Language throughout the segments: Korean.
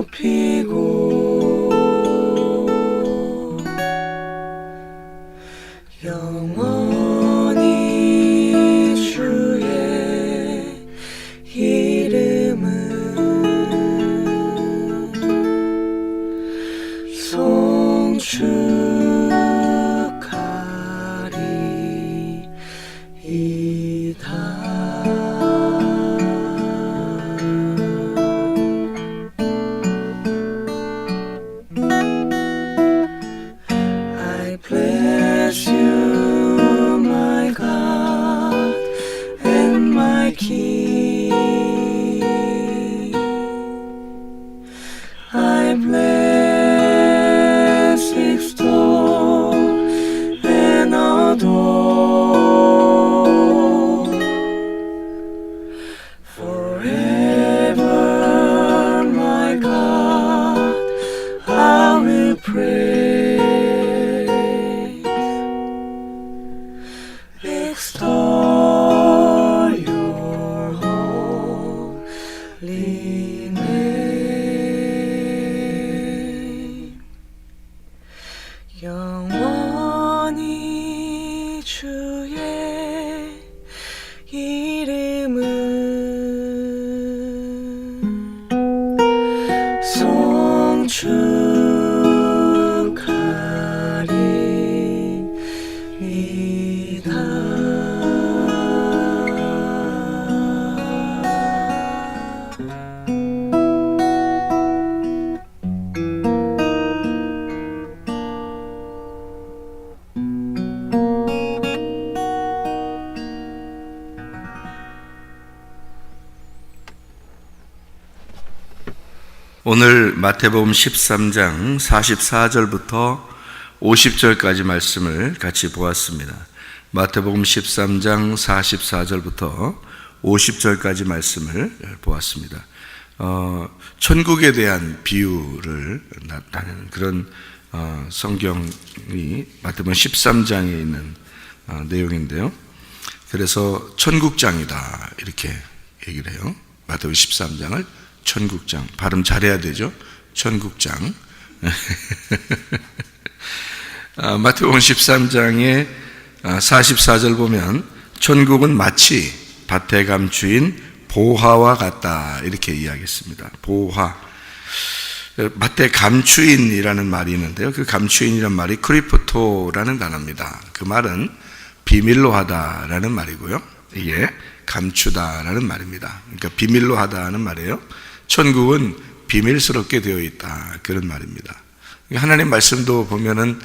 높이고 영원히 주의 이름을 송축하리이다. Bless you, my God and my King. I bless, extol, and adore forever, my God, I will pray. Extol your holy name. 영원히 주의 이름을 송축하리이다. 오늘 마태복음 13장 44절부터 50절까지 말씀을 같이 보았습니다. 마태복음 13장 44절부터 50절까지 말씀을 보았습니다. 천국에 대한 비유를 나타내는 그런 성경이 마태복음 13장에 있는 내용인데요. 그래서 천국장이다 이렇게 얘기를 해요. 마태복음 13장을 천국장, 발음 잘해야 되죠. 천국장. 마태복음 13장의 44절 보면 천국은 마치 밭에 감추인 보화와 같다 이렇게 이야기했습니다. 보화. 밭에 감추인이라는 말이 있는데요. 그 감추인이라는 말이 크리프토라는 단어입니다. 그 말은 비밀로 하다라는 말이고요. 이게 감추다라는 말입니다. 그러니까 비밀로 하다는 말이에요. 천국은 비밀스럽게 되어 있다 그런 말입니다. 하나님 말씀도 보면은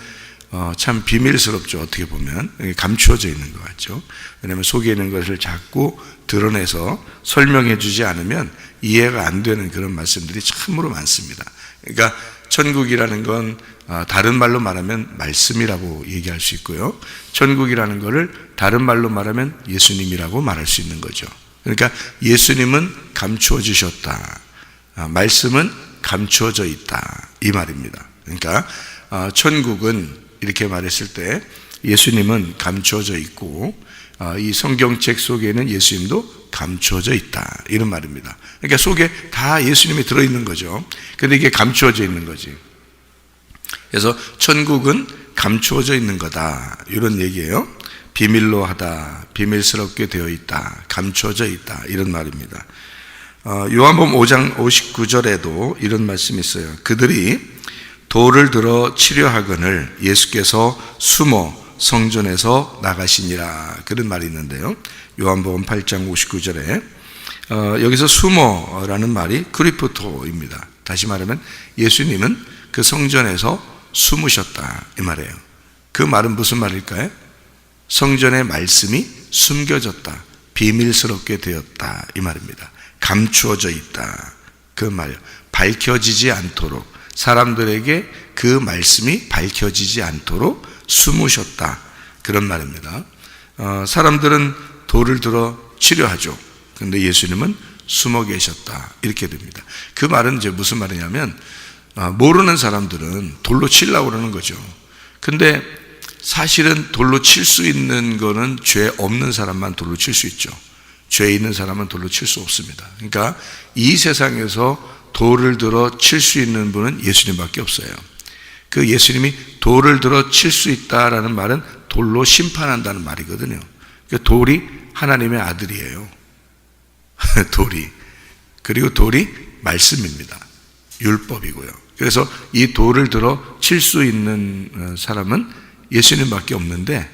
참 비밀스럽죠. 어떻게 보면 감추어져 있는 것 같죠. 왜냐하면 속에 있는 것을 자꾸 드러내서 설명해 주지 않으면 이해가 안 되는 그런 말씀들이 참으로 많습니다. 그러니까 천국이라는 건 다른 말로 말하면 말씀이라고 얘기할 수 있고요. 천국이라는 것을 다른 말로 말하면 예수님이라고 말할 수 있는 거죠. 그러니까 예수님은 감추어지셨다. 말씀은 감추어져 있다 이 말입니다. 그러니까 천국은 이렇게 말했을 때 예수님은 감추어져 있고 이 성경책 속에는 예수님도 감추어져 있다 이런 말입니다. 그러니까 속에 다 예수님이 들어있는 거죠. 근데 이게 감추어져 있는 거지. 그래서 천국은 감추어져 있는 거다 이런 얘기예요. 비밀로 하다, 비밀스럽게 되어 있다, 감추어져 있다 이런 말입니다. 요한복음 5장 59절에도 이런 말씀이 있어요. 그들이 돌을 들어 치려하거늘 예수께서 숨어 성전에서 나가시니라 그런 말이 있는데요. 요한복음 8장 59절에 여기서 숨어라는 말이 크리프토입니다. 다시 말하면 예수님은 그 성전에서 숨으셨다 이 말이에요. 그 말은 무슨 말일까요? 성전의 말씀이 숨겨졌다, 비밀스럽게 되었다 이 말입니다. 감추어져 있다 그 말이에요. 밝혀지지 않도록 사람들에게 그 말씀이 밝혀지지 않도록 숨으셨다 그런 말입니다. 사람들은 돌을 들어 치려하죠. 그런데 예수님은 숨어 계셨다 이렇게 됩니다. 그 말은 이제 무슨 말이냐면 모르는 사람들은 돌로 치려고 그러는 거죠. 근데 사실은 돌로 칠 수 있는 거는 죄 없는 사람만 돌로 칠 수 있죠. 죄 있는 사람은 돌로 칠 수 없습니다. 그러니까 이 세상에서 돌을 들어 칠 수 있는 분은 예수님밖에 없어요. 그 예수님이 돌을 들어 칠 수 있다라는 말은 돌로 심판한다는 말이거든요. 그 돌이 하나님의 아들이에요. 돌이. 그리고 돌이 말씀입니다. 율법이고요. 그래서 이 돌을 들어 칠 수 있는 사람은 예수님밖에 없는데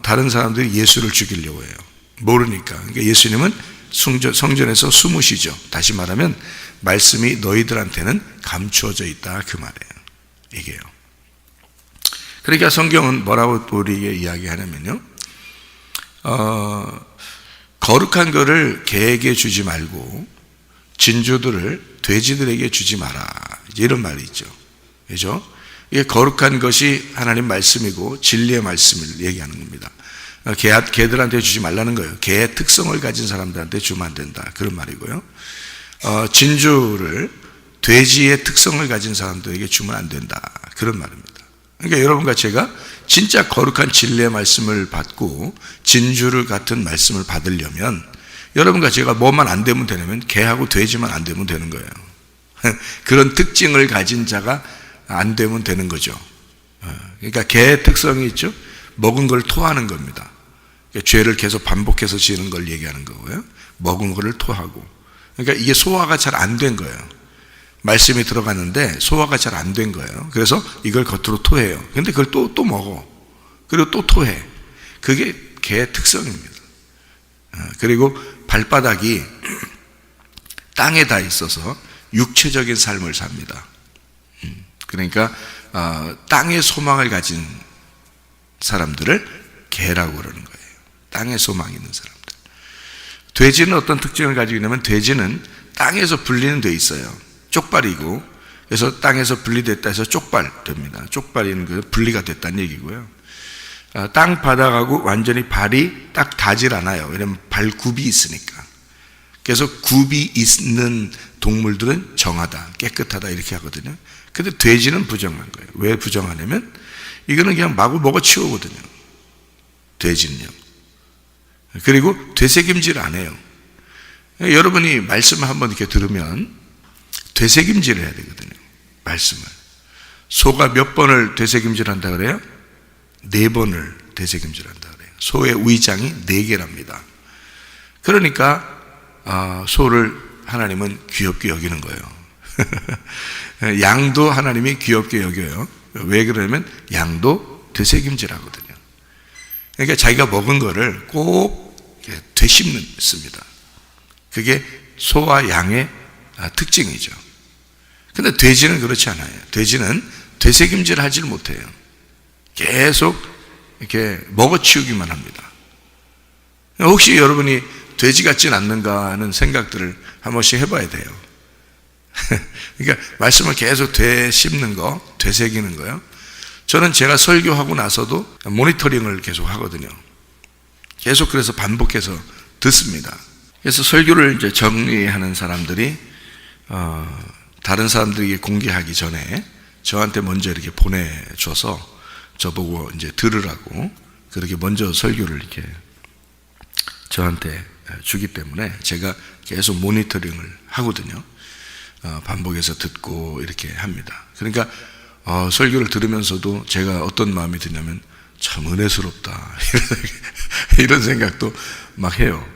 다른 사람들이 예수를 죽이려고 해요. 모르니까. 그러니까 예수님은 성전에서 숨으시죠. 다시 말하면 말씀이 너희들한테는 감추어져 있다 그 말이에요. 이게요. 그러니까 성경은 뭐라고 우리에게 이야기하냐면요, 거룩한 것을 개에게 주지 말고 진주들을 돼지들에게 주지 마라, 이런 말이 있죠. 그죠? 이게 거룩한 것이 하나님 말씀이고 진리의 말씀을 얘기하는 겁니다. 개들한테 주지 말라는 거예요. 개의 특성을 가진 사람들한테 주면 안 된다, 그런 말이고요. 진주를 돼지의 특성을 가진 사람들에게 주면 안 된다, 그런 말입니다. 그러니까 여러분과 제가 진짜 거룩한 진리의 말씀을 받고 진주를 같은 말씀을 받으려면 여러분과 제가 뭐만 안 되면 되냐면 개하고 돼지만 안 되면 되는 거예요. 그런 특징을 가진 자가 안 되면 되는 거죠. 그러니까 개의 특성이 있죠. 먹은 걸 토하는 겁니다. 그러니까 죄를 계속 반복해서 지는 걸 얘기하는 거고요. 먹은 거를 토하고. 그러니까 이게 소화가 잘 안 된 거예요. 말씀이 들어갔는데 소화가 잘 안 된 거예요. 그래서 이걸 겉으로 토해요. 근데 그걸 또 먹어. 그리고 또 토해. 그게 개의 특성입니다. 그리고 발바닥이 땅에 다 있어서 육체적인 삶을 삽니다. 그러니까 땅의 소망을 가진 사람들을 개라고 그러는 거예요. 땅에 소망이 있는 사람들. 돼지는 어떤 특징을 가지고 있냐면 돼지는 땅에서 분리는 돼 있어요. 쪽발이고, 그래서 땅에서 분리됐다 해서 쪽발됩니다. 쪽발이는 그 분리가 됐다는 얘기고요. 땅 바닥하고 완전히 발이 딱 닿질 않아요. 왜냐하면 발굽이 있으니까. 그래서 굽이 있는 동물들은 정하다, 깨끗하다 이렇게 하거든요. 근데 돼지는 부정한 거예요. 왜 부정하냐면 이거는 그냥 마구 먹어치우거든요. 돼지는요. 그리고 되새김질 안 해요. 여러분이 말씀을 한번 이렇게 들으면 되새김질을 해야 되거든요. 말씀을. 소가 몇 번을 되새김질 한다 그래요? 4번을 되새김질 한다 그래요. 소의 위장이 4개랍니다. 그러니까 소를 하나님은 귀엽게 여기는 거예요. 양도 하나님이 귀엽게 여겨요. 왜 그러냐면 양도 되새김질 하거든요. 그러니까 자기가 먹은 거를 꼭 되씹습니다. 그게 소와 양의 특징이죠. 근데 돼지는 그렇지 않아요. 돼지는 되새김질 하질 못해요. 계속 이렇게 먹어치우기만 합니다. 혹시 여러분이 돼지 같진 않는가 하는 생각들을 한 번씩 해봐야 돼요. 그러니까 말씀을 계속 되씹는 거, 되새기는 거요. 저는 제가 설교하고 나서도 모니터링을 계속 하거든요. 계속 그래서 반복해서 듣습니다. 그래서 설교를 이제 정리하는 사람들이 다른 사람들에게 공개하기 전에 저한테 먼저 이렇게 보내줘서 저보고 이제 들으라고 그렇게 먼저 설교를 이렇게 저한테 주기 때문에 제가 계속 모니터링을 하거든요. 반복해서 듣고 이렇게 합니다. 그러니까 설교를 들으면서도 제가 어떤 마음이 드냐면 참 은혜스럽다 이런 생각도 막 해요.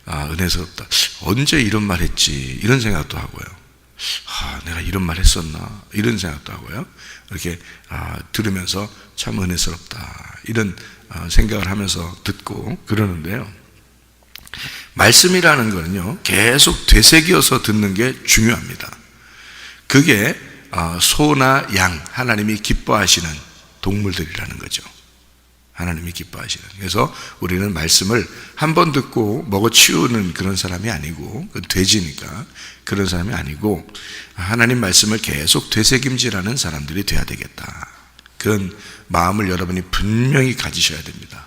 은혜스럽다. 언제 이런 말 했지? 이런 생각도 하고요. 내가 이런 말 했었나? 이런 생각도 하고요. 이렇게 들으면서 참 은혜스럽다 이런 생각을 하면서 듣고 그러는데요. 말씀이라는 거는요, 계속 되새겨서 듣는 게 중요합니다. 그게 소나 양, 하나님이 기뻐하시는 동물들이라는 거죠. 하나님이 기뻐하시는. 그래서 우리는 말씀을 한 번 듣고 먹어치우는 그런 사람이 아니고, 돼지니까 그런 사람이 아니고, 하나님 말씀을 계속 되새김질하는 사람들이 돼야 되겠다. 그런 마음을 여러분이 분명히 가지셔야 됩니다.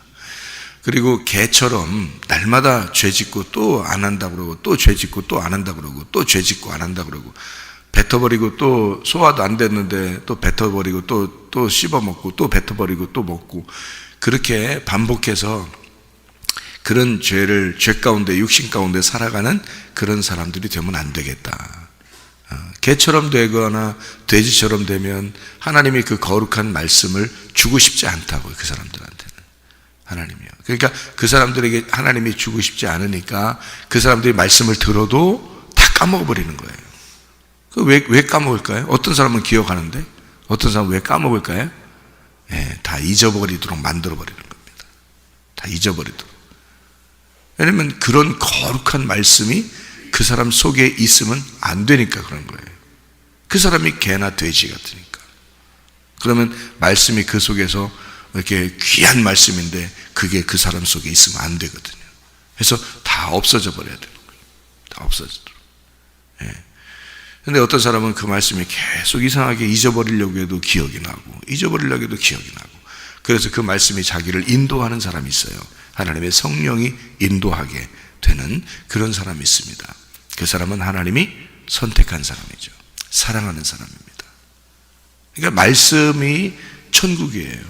그리고 개처럼 날마다 죄 짓고 또 안 한다 그러고, 또 죄 짓고 또 안 한다 그러고, 또 죄 짓고 안 한다 그러고, 뱉어버리고 또 소화도 안 됐는데 또 뱉어버리고 또 씹어먹고 또 뱉어버리고 또 먹고, 그렇게 반복해서 그런 죄 가운데, 육신 가운데 살아가는 그런 사람들이 되면 안 되겠다. 개처럼 되거나 돼지처럼 되면 하나님이 그 거룩한 말씀을 주고 싶지 않다고요. 그 사람들한테는. 하나님이요. 그러니까 그 사람들에게 하나님이 주고 싶지 않으니까 그 사람들이 말씀을 들어도 다 까먹어버리는 거예요. 왜 까먹을까요? 어떤 사람은 기억하는데 어떤 사람은 왜 까먹을까요? 다 잊어버리도록 만들어버리는 겁니다. 다 잊어버리도록. 왜냐하면 그런 거룩한 말씀이 그 사람 속에 있으면 안 되니까 그런 거예요. 그 사람이 개나 돼지 같으니까. 그러면 말씀이 그 속에서 이렇게 귀한 말씀인데 그게 그 사람 속에 있으면 안 되거든요. 그래서 다 없어져 버려야 되는 거예요. 다 없어지도록. 근데 어떤 사람은 그 말씀이 계속 이상하게 잊어버리려고 해도 기억이 나고 잊어버리려고 해도 기억이 나고, 그래서 그 말씀이 자기를 인도하는 사람이 있어요. 하나님의 성령이 인도하게 되는 그런 사람이 있습니다. 그 사람은 하나님이 선택한 사람이죠. 사랑하는 사람입니다. 그러니까 말씀이 천국이에요,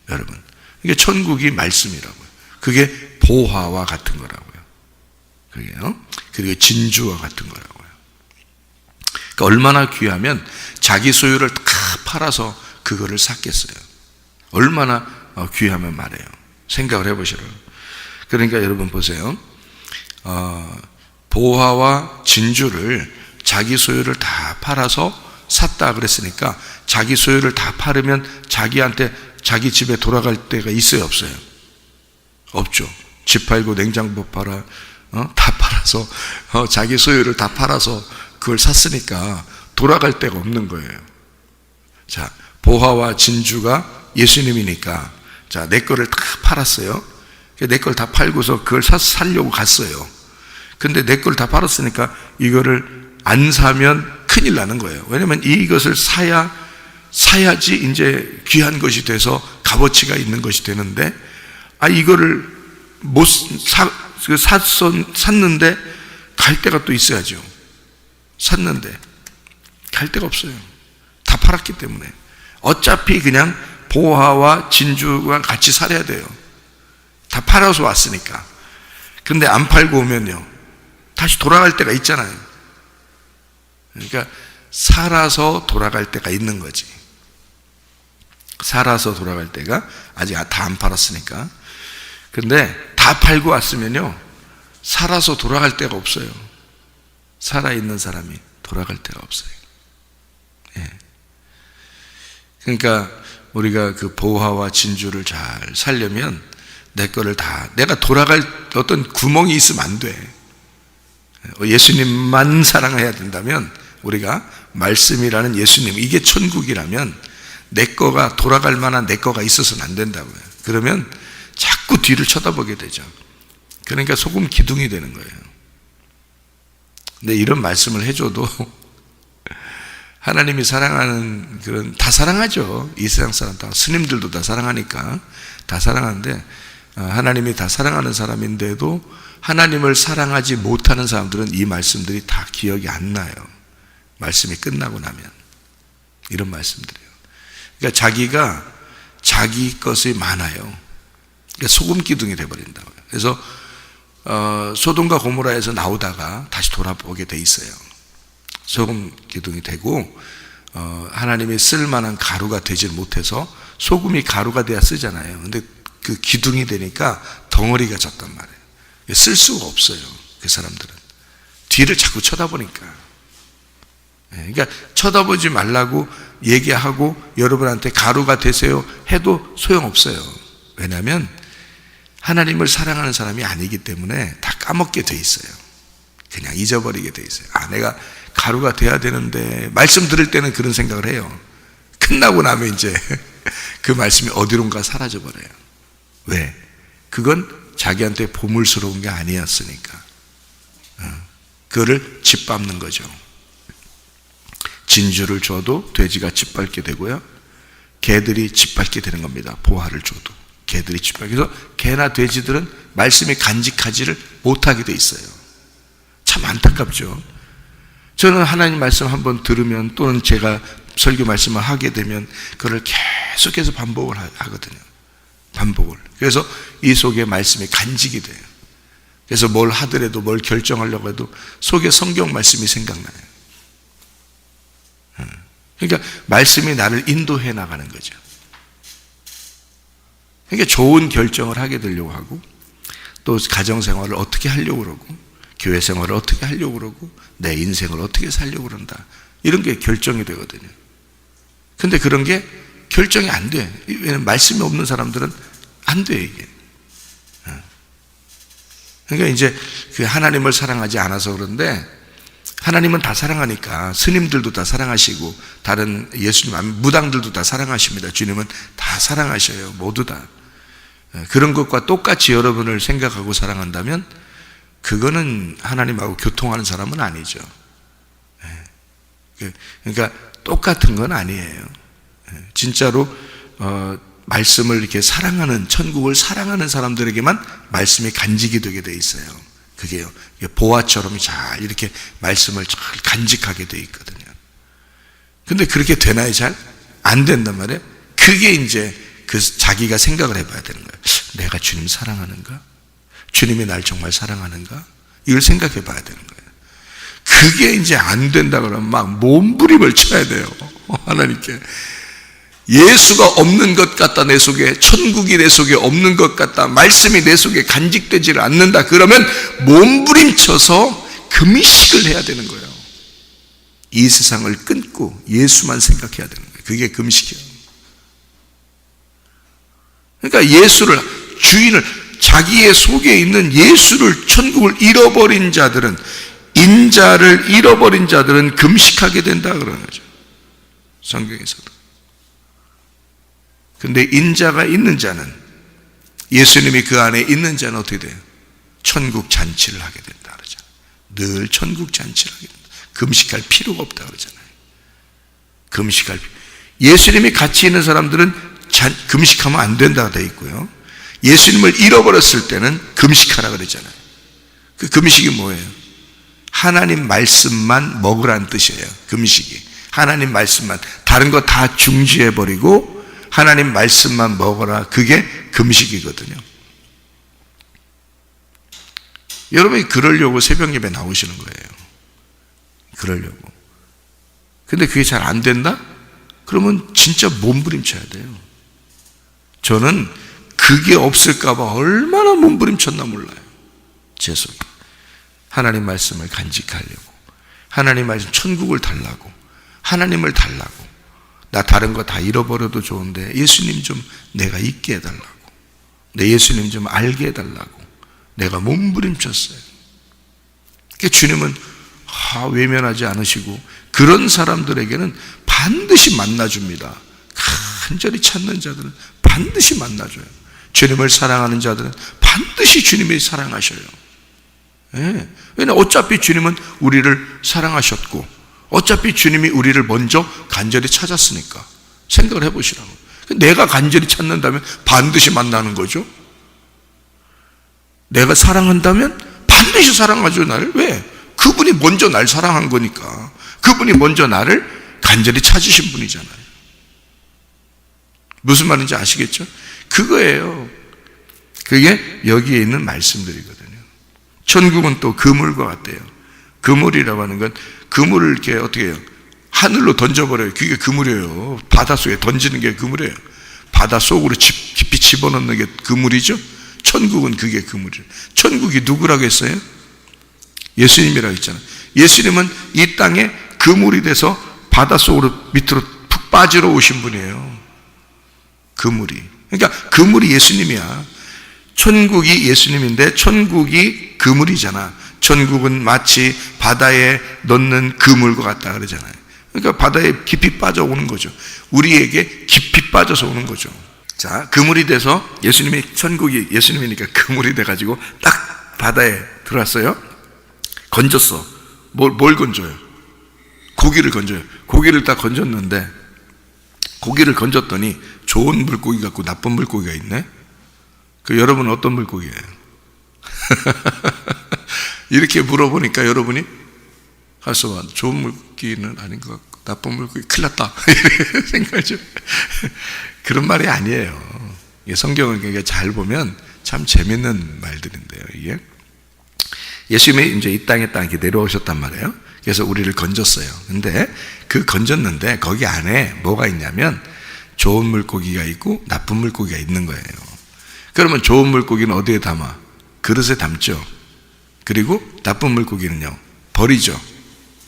여러분. 그러니까 천국이 말씀이라고요. 그게 보화와 같은 거라고요. 그게요. 그리고 진주와 같은 거라고요. 그러니까 얼마나 귀하면 자기 소유를 다 팔아서 그거를 샀겠어요. 얼마나 귀하면 말해요. 생각을 해보시라고. 그러니까 여러분 보세요. 보화와 진주를 자기 소유를 다 팔아서 샀다 그랬으니까 자기 소유를 다 팔으면 자기한테 자기 집에 돌아갈 때가 있어요, 없어요? 없죠. 집 팔고 냉장고 팔아, 다 팔아서 자기 소유를 다 팔아서 그걸 샀으니까 돌아갈 데가 없는 거예요. 자, 보화와 진주가 예수님이니까, 자, 내 거를 다 팔았어요. 내 걸 다 팔고서 그걸 살려고 갔어요. 근데 내 걸 다 팔았으니까 이거를 안 사면 큰일 나는 거예요. 왜냐면 이것을 사야지 이제 귀한 것이 돼서 값어치가 있는 것이 되는데, 이거를 샀는데 갈 데가 또 있어야죠. 샀는데 갈 데가 없어요. 다 팔았기 때문에. 어차피 그냥 보화와 진주가 같이 살아야 돼요. 다 팔아서 왔으니까. 근데 안 팔고 오면요, 다시 돌아갈 때가 있잖아요. 그러니까 살아서 돌아갈 때가 있는 거지. 살아서 돌아갈 때가, 아직 다 안 팔았으니까. 근데 다 팔고 왔으면요, 살아서 돌아갈 데가 없어요. 살아있는 사람이 돌아갈 데가 없어요. 그러니까 우리가 그 보화와 진주를 잘 살려면 내 거를 다, 내가 돌아갈 어떤 구멍이 있으면 안 돼. 예수님만 사랑해야 된다면, 우리가 말씀이라는 예수님, 이게 천국이라면 내 거가 돌아갈 만한 내 거가 있어서는 안 된다고요. 그러면 자꾸 뒤를 쳐다보게 되죠. 그러니까 소금 기둥이 되는 거예요. 근데 이런 말씀을 해줘도 하나님이 사랑하는 그런, 다 사랑하죠. 이 세상 사람 다, 스님들도 다 사랑하니까 다 사랑하는데, 하나님이 다 사랑하는 사람인데도 하나님을 사랑하지 못하는 사람들은 이 말씀들이 다 기억이 안 나요. 말씀이 끝나고 나면. 이런 말씀들이에요. 그러니까 자기가 자기 것이 많아요. 그러니까 소금 기둥이 되어버린다고요. 그래서 소돔과 고모라에서 나오다가 다시 돌아보게 돼 있어요. 소금 기둥이 되고, 하나님이 쓸만한 가루가 되질 못해서, 소금이 가루가 돼야 쓰잖아요. 근데 그 기둥이 되니까 덩어리가 졌단 말이에요. 쓸 수가 없어요, 그 사람들은. 뒤를 자꾸 쳐다보니까. 그러니까 쳐다보지 말라고 얘기하고 여러분한테 가루가 되세요 해도 소용없어요. 왜냐하면 하나님을 사랑하는 사람이 아니기 때문에 다 까먹게 돼 있어요. 그냥 잊어버리게 돼 있어요. 내가 가루가 돼야 되는데, 말씀 들을 때는 그런 생각을 해요. 끝나고 나면 이제 그 말씀이 어디론가 사라져 버려요. 왜? 그건 자기한테 보물스러운 게 아니었으니까. 그거를 짓밟는 거죠. 진주를 줘도 돼지가 짓밟게 되고요, 개들이 짓밟게 되는 겁니다. 보화를 줘도 개들이 짓밟게. 그래서 개나 돼지들은 말씀이 간직하지를 못하게 돼 있어요. 참 안타깝죠. 저는 하나님 말씀 한번 들으면, 또는 제가 설교 말씀을 하게 되면 그걸 계속해서 반복을 하거든요. 반복을. 그래서 이 속에 말씀이 간직이 돼요. 그래서 뭘 하더라도, 뭘 결정하려고 해도 속에 성경 말씀이 생각나요. 그러니까 말씀이 나를 인도해 나가는 거죠. 그러니까 좋은 결정을 하게 되려고 하고, 또 가정생활을 어떻게 하려고 그러고, 교회 생활을 어떻게 하려고 그러고, 내 인생을 어떻게 살려고 그런다, 이런 게 결정이 되거든요. 근데 그런 게 결정이 안 돼. 왜냐면 말씀이 없는 사람들은 안 돼, 이게. 그러니까 이제 그 하나님을 사랑하지 않아서 그런데, 하나님은 다 사랑하니까 스님들도 다 사랑하시고 다른 예수님 무당들도 다 사랑하십니다. 주님은 다 사랑하셔요. 모두 다. 그런 것과 똑같이 여러분을 생각하고 사랑한다면 그거는 하나님하고 교통하는 사람은 아니죠. 그러니까 똑같은 건 아니에요. 진짜로 말씀을 이렇게 사랑하는, 천국을 사랑하는 사람들에게만 말씀이 간직이 되게 돼 있어요. 그게요, 보화처럼 잘 이렇게 말씀을 잘 간직하게 돼 있거든요. 근데 그렇게 되나요? 잘 안 된단 말이에요. 그게 이제 그 자기가 생각을 해봐야 되는 거예요. 내가 주님 사랑하는가? 주님이 날 정말 사랑하는가? 이걸 생각해 봐야 되는 거예요. 그게 이제 안 된다 그러면 막 몸부림을 쳐야 돼요, 하나님께. 예수가 없는 것 같다, 내 속에. 천국이 내 속에 없는 것 같다, 말씀이 내 속에 간직되지를 않는다, 그러면 몸부림쳐서 금식을 해야 되는 거예요. 이 세상을 끊고 예수만 생각해야 되는 거예요. 그게 금식이에요. 그러니까 예수를, 주인을, 자기의 속에 있는 예수를, 천국을 잃어버린 자들은, 인자를 잃어버린 자들은 금식하게 된다 그러는 거죠, 성경에서도. 근데 인자가 있는 자는, 예수님이 그 안에 있는 자는 어떻게 돼요? 천국 잔치를 하게 된다 그러잖아요. 늘 천국 잔치를 하게 된다. 금식할 필요가 없다 그러잖아요. 금식할 필요. 예수님이 같이 있는 사람들은 금식하면 안 된다고 되어 있고요. 예수님을 잃어버렸을 때는 금식하라 그러잖아요. 그 금식이 뭐예요? 하나님 말씀만 먹으라는 뜻이에요. 금식이. 하나님 말씀만. 다른 거 다 중지해버리고 하나님 말씀만 먹어라. 그게 금식이거든요. 여러분이 그러려고 새벽 예배 나오시는 거예요. 그러려고. 근데 그게 잘 안 된다? 그러면 진짜 몸부림쳐야 돼요. 저는 그게 없을까봐 얼마나 몸부림쳤나 몰라요. 제 속에. 하나님 말씀을 간직하려고, 하나님 말씀, 천국을 달라고, 하나님을 달라고. 나 다른 거 다 잃어버려도 좋은데 예수님 좀 내가 있게 해달라고, 내 예수님 좀 알게 해달라고 내가 몸부림쳤어요. 그러니까 주님은 외면하지 않으시고 그런 사람들에게는 반드시 만나줍니다. 간절히 찾는 자들은 반드시 만나줘요. 주님을 사랑하는 자들은 반드시 주님이 사랑하셔요. 왜냐하면 어차피 주님은 우리를 사랑하셨고, 어차피 주님이 우리를 먼저 간절히 찾았으니까. 생각을 해보시라고. 내가 간절히 찾는다면 반드시 만나는 거죠. 내가 사랑한다면 반드시 사랑하죠, 나를. 왜? 그분이 먼저 날 사랑한 거니까. 그분이 먼저 나를 간절히 찾으신 분이잖아요. 무슨 말인지 아시겠죠? 그거예요. 그게 여기에 있는 말씀들이거든요. 천국은 또 그물과 같대요. 그물이라고 하는 건, 그물을 이렇게 어떻게 해요? 하늘로 던져버려요. 그게 그물이에요. 바닷속에 던지는 게 그물이에요. 바닷속으로 깊이 집어넣는 게 그물이죠. 천국은 그게 그물이에요. 천국이 누구라고 했어요? 예수님이라고 했잖아요. 예수님은 이 땅에 그물이 돼서 바닷속으로 밑으로 푹 빠지러 오신 분이에요. 그물이. 그러니까 그물이 예수님이야. 천국이 예수님인데 천국이 그물이잖아. 천국은 마치 바다에 넣는 그물과 같다 그러잖아요. 그러니까 바다에 깊이 빠져오는 거죠. 우리에게 깊이 빠져서 오는 거죠. 자, 그물이 돼서 예수님이, 천국이 예수님이니까 그물이 돼가지고 딱 바다에 들어왔어요. 건졌어. 뭘 건져요? 고기를 건져요. 고기를 딱 건졌는데, 고기를 건졌더니 좋은 물고기 같고 나쁜 물고기가 있네. 그 여러분은 어떤 물고기예요? 이렇게 물어보니까 여러분이 가서 좋은 물고기는 아닌 것 같고 나쁜 물고기 큰일 났다 이렇게 생각하죠. 그런 말이 아니에요. 성경을 잘 보면 참 재밌는 말들인데요. 이게 예수님이 이제 이 땅에 딱 이렇게 내려오셨단 말이에요. 그래서 우리를 건졌어요. 근데 그 건졌는데 거기 안에 뭐가 있냐면 좋은 물고기가 있고 나쁜 물고기가 있는 거예요. 그러면 좋은 물고기는 어디에 담아? 그릇에 담죠. 그리고 나쁜 물고기는요, 버리죠.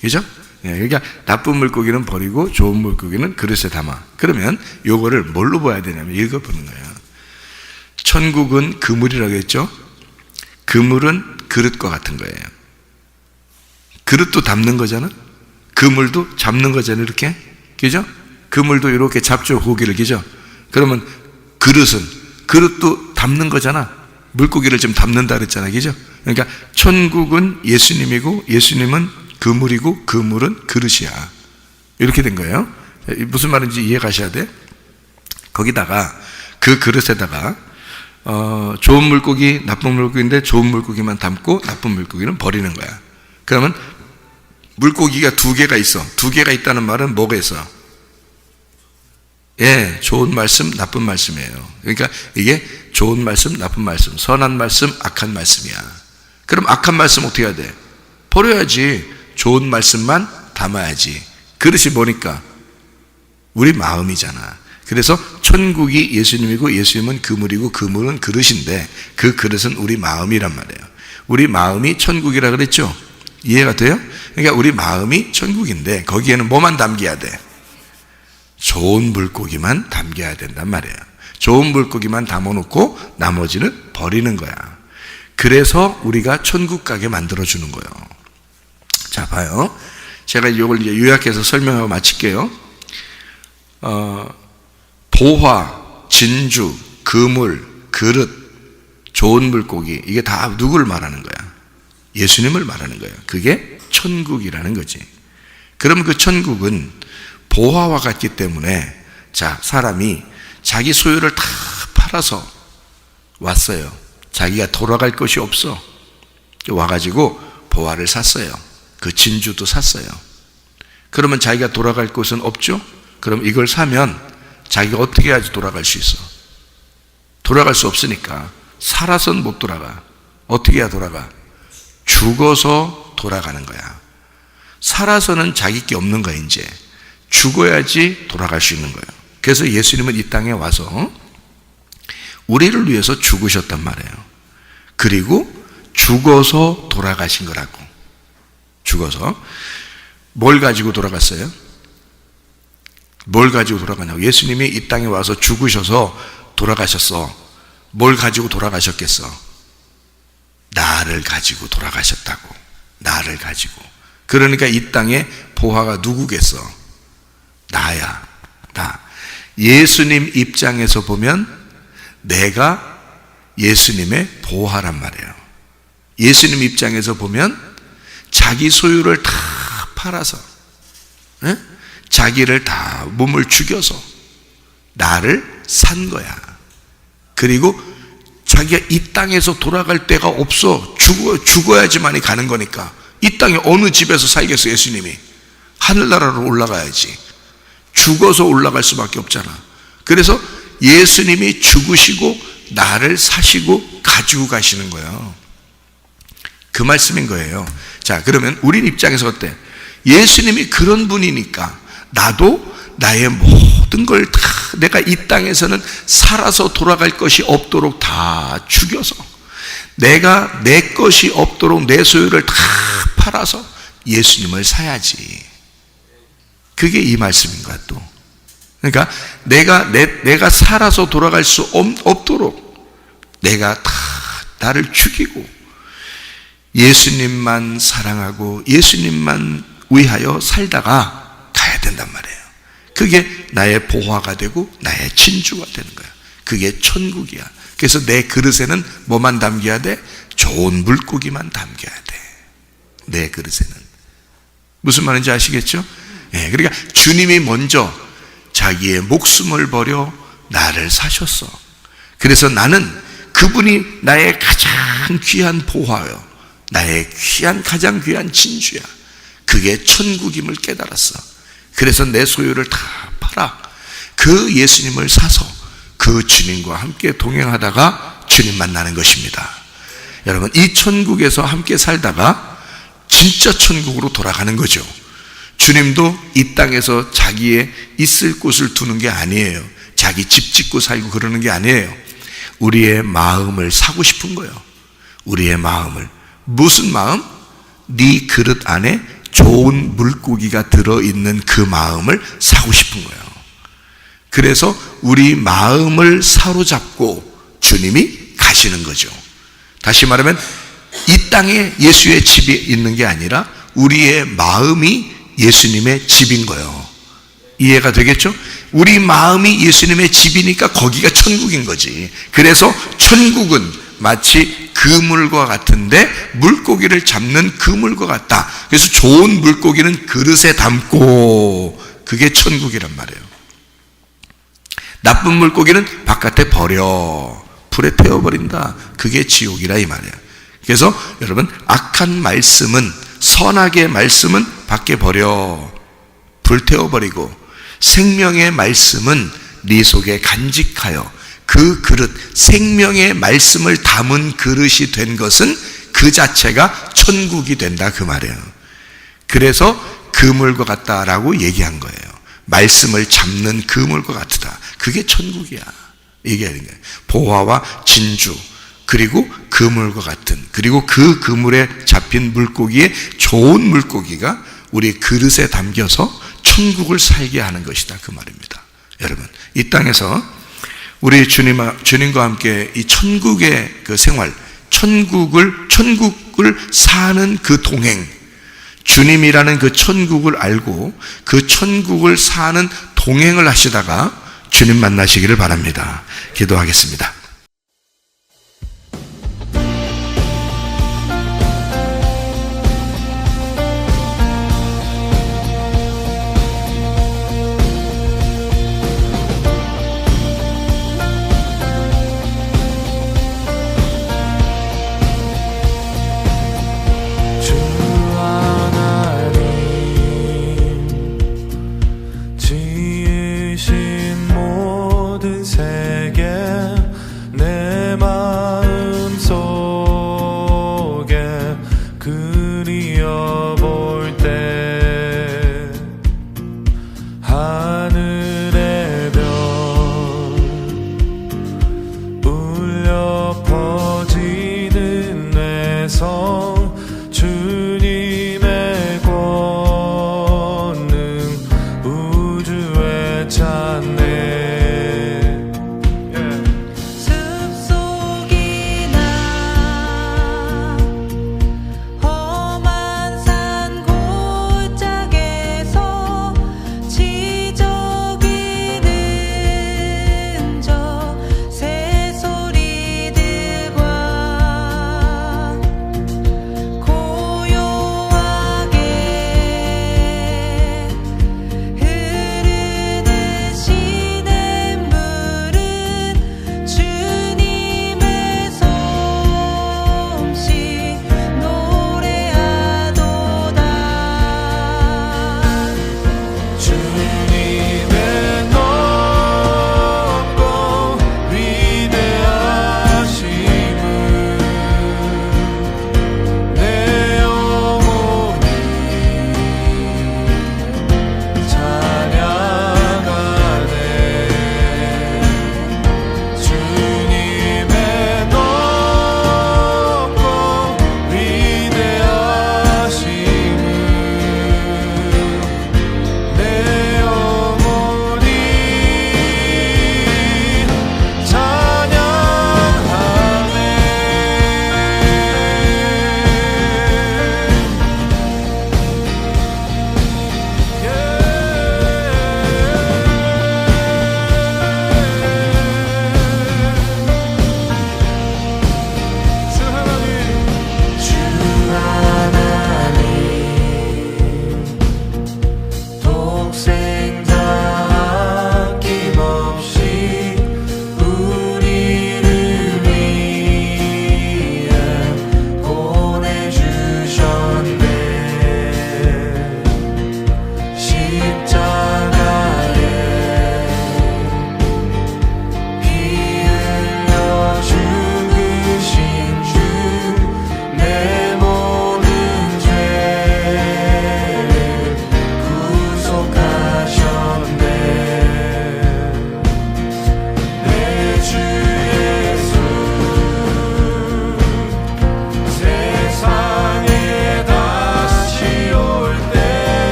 그죠? 그러니까 나쁜 물고기는 버리고 좋은 물고기는 그릇에 담아. 그러면 요거를 뭘로 봐야 되냐면 이거 보는 거예요. 천국은 그물이라고 했죠? 그물은 그릇과 같은 거예요. 그릇도 담는 거잖아? 그물도 잡는 거잖아, 이렇게. 그죠? 그물도 이렇게 잡죠, 고기를. 그죠? 그러면 그릇도 담는 거잖아. 물고기를 좀 담는다 그랬잖아. 그죠? 그러니까 천국은 예수님이고 예수님은 그물이고 그물은 그릇이야. 이렇게 된 거예요. 무슨 말인지 이해 가셔야 돼. 거기다가 그 그릇에다가 좋은 물고기, 나쁜 물고기인데 좋은 물고기만 담고 나쁜 물고기는 버리는 거야. 그러면 물고기가 두 개가 있어. 두 개가 있다는 말은 뭐가 있어? 예, 좋은 말씀, 나쁜 말씀이에요. 그러니까 이게 좋은 말씀, 나쁜 말씀, 선한 말씀, 악한 말씀이야. 그럼 악한 말씀 어떻게 해야 돼? 버려야지. 좋은 말씀만 담아야지. 그릇이 뭐니까? 우리 마음이잖아. 그래서 천국이 예수님이고 예수님은 그물이고 그물은 그릇인데 그 그릇은 우리 마음이란 말이에요. 우리 마음이 천국이라 그랬죠? 이해가 돼요? 그러니까 우리 마음이 천국인데 거기에는 뭐만 담겨야 돼? 좋은 물고기만 담겨야 된단 말이에요. 좋은 물고기만 담아놓고 나머지는 버리는 거야. 그래서 우리가 천국 가게 만들어주는 거예요. 자, 봐요. 제가 이걸 이제 요약해서 설명하고 마칠게요. 보화, 진주, 그물, 그릇, 좋은 물고기, 이게 다 누구를 말하는 거야? 예수님을 말하는 거예요. 그게 천국이라는 거지. 그럼 그 천국은 보화와 같기 때문에, 자, 사람이 자기 소유를 다 팔아서 왔어요. 자기가 돌아갈 것이 없어. 와가지고 보화를 샀어요. 그 진주도 샀어요. 그러면 자기가 돌아갈 곳은 없죠? 그럼 이걸 사면 자기가 어떻게 해야지 돌아갈 수 있어? 돌아갈 수 없으니까 살아서는 못 돌아가. 어떻게 해야 돌아가? 죽어서 돌아가는 거야. 살아서는 자기 게 없는 거야. 이제 죽어야지 돌아갈 수 있는 거예요. 그래서 예수님은 이 땅에 와서 우리를 위해서 죽으셨단 말이에요. 그리고 죽어서 돌아가신 거라고. 죽어서. 뭘 가지고 돌아갔어요? 뭘 가지고 돌아가냐고. 예수님이 이 땅에 와서 죽으셔서 돌아가셨어. 뭘 가지고 돌아가셨겠어? 나를 가지고 돌아가셨다고. 나를 가지고. 그러니까 이 땅에 보화가 누구겠어? 나야. 나. 예수님 입장에서 보면 내가 예수님의 보화란 말이에요. 예수님 입장에서 보면 자기 소유를 다 팔아서, 에? 자기를 다 몸을 죽여서 나를 산 거야. 그리고 자기가 이 땅에서 돌아갈 데가 없어. 죽어야지만이 가는 거니까. 이 땅에 어느 집에서 살겠어? 예수님이 하늘나라로 올라가야지. 죽어서 올라갈 수밖에 없잖아. 그래서 예수님이 죽으시고 나를 사시고 가지고 가시는 거예요. 그 말씀인 거예요. 자, 그러면 우린 입장에서 어때? 예수님이 그런 분이니까 나도 나의 모든 걸 다 내가 이 땅에서는 살아서 돌아갈 것이 없도록 다 죽여서 내가 내 것이 없도록 내 소유를 다 팔아서 예수님을 사야지. 그게 이 말씀인 거야 또. 그러니까 내가 살아서 돌아갈 수 없도록 내가 다 나를 죽이고 예수님만 사랑하고 예수님만 위하여 살다가 가야 된단 말이에요. 그게 나의 보화가 되고 나의 진주가 되는 거야. 그게 천국이야. 그래서 내 그릇에는 뭐만 담겨야 돼? 좋은 물고기만 담겨야 돼. 내 그릇에는. 무슨 말인지 아시겠죠? 네, 그러니까 주님이 먼저 자기의 목숨을 버려 나를 사셨어. 그래서 나는 그분이 나의 가장 귀한 보화요. 나의 가장 귀한 진주야. 그게 천국임을 깨달았어. 그래서 내 소유를 다 팔아 그 예수님을 사서 그 주님과 함께 동행하다가 주님 만나는 것입니다. 여러분, 이 천국에서 함께 살다가 진짜 천국으로 돌아가는 거죠. 주님도 이 땅에서 자기의 있을 곳을 두는 게 아니에요. 자기 집 짓고 살고 그러는 게 아니에요. 우리의 마음을 사고 싶은 거예요. 우리의 마음을. 무슨 마음? 네 그릇 안에 좋은 물고기가 들어있는 그 마음을 사고 싶은 거예요. 그래서 우리 마음을 사로잡고 주님이 가시는 거죠. 다시 말하면 이 땅에 예수의 집이 있는 게 아니라 우리의 마음이 예수님의 집인 거예요. 이해가 되겠죠? 우리 마음이 예수님의 집이니까 거기가 천국인 거지. 그래서 천국은 마치 그물과 같은데 물고기를 잡는 그물과 같다. 그래서 좋은 물고기는 그릇에 담고, 그게 천국이란 말이에요. 나쁜 물고기는 바깥에 버려, 불에 태워버린다. 그게 지옥이라 이 말이에요. 그래서 여러분, 악한 말씀은, 선악의 말씀은 밖에 버려, 불 태워버리고, 생명의 말씀은 네 속에 간직하여 그 그릇, 생명의 말씀을 담은 그릇이 된 것은 그 자체가 천국이 된다 그 말이에요. 그래서 그물과 같다라고 얘기한 거예요. 말씀을 잡는 그물과 같다. 그게 천국이야. 얘기하는 거예요. 보화와 진주, 그리고 그물과 같은, 그리고 그 그물에 잡힌 물고기의 좋은 물고기가 우리 그릇에 담겨서 천국을 살게 하는 것이다 그 말입니다. 여러분, 이 땅에서 우리 주님과 함께 이 천국의 그 생활, 천국을 사는 그 동행, 주님이라는 그 천국을 알고 그 천국을 사는 동행을 하시다가 주님 만나시기를 바랍니다. 기도하겠습니다. 지으신